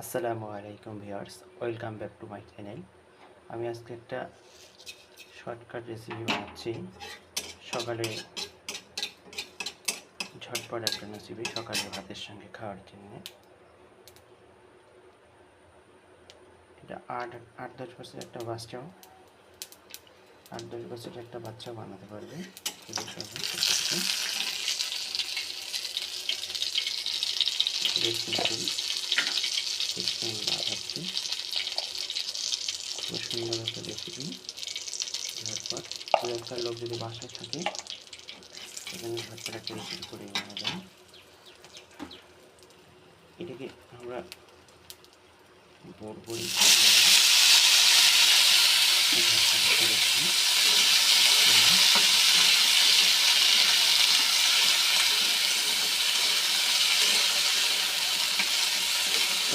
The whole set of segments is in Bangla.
আসসালামু আলাইকুম viewers, welcome back to my channel. আমি আজকে একটা শর্টকাট রেসিপি বানাচ্ছি। সকালে ঝটপট একটা রেসিপি সকালে ভাতের সঙ্গে খাওয়ার জন্য। এটা আট দশ বছরের একটা বাচ্চাও 8-10 বছরের একটা বাচ্চাও বানাতে পারবে। খুবই সহজ রেসিপি বানাচ্ছি। খুব সুন্দর একটা রেসিপি। ঝটপট দু একটা লোক যদি বাসায় থাকে সেখানে ঝটপট একটা রেসিপি করে নেওয়া যায়। এটাকে আমরা বড়বড়ি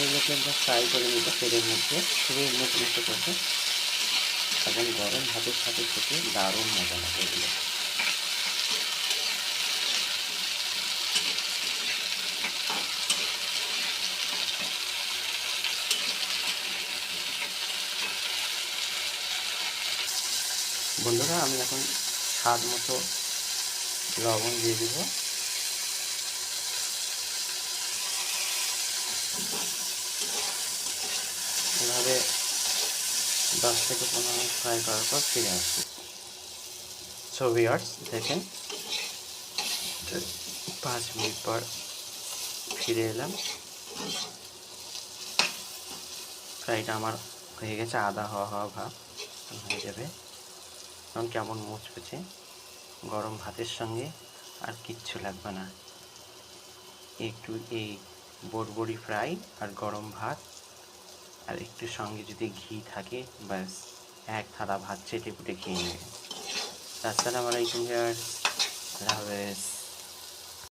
এগুলোকে আমরা ফ্রাই করে নিতে তেলের মধ্যে খুবই মুচমুচে করতে, এবং গরম ভাতের সাথে খেতে দারুণ মজা লাগে এগুলো। বন্ধুরা, আমি এখন স্বাদ মতো লবণ দিয়ে দিব। এভাবে 10 থেকে 15 মিনিট ফ্রাই করার পর ফিরে আসছি। সো ভিউয়ার্স, দেখেন 5 মিনিট পর ফিরে এলাম। ফ্রাইটা আমার হয়ে গেছে, আদা হওয়া ভাব হয়ে যাবে। এখন কেমন মুচমুচে, গরম ভাতের সঙ্গে আর কিচ্ছু লাগবে না। একটু এই বড়বড়ি ফ্রাই আর গরম ভাত আর একটু সঙ্গে যদি ঘি থাকে, ব্যাস এক থালা ভাত চেটে পুটে খেয়ে নেবে। আসসালামু আলাইকুম ভিউয়ার্স, আল্লাহ হাফেজ।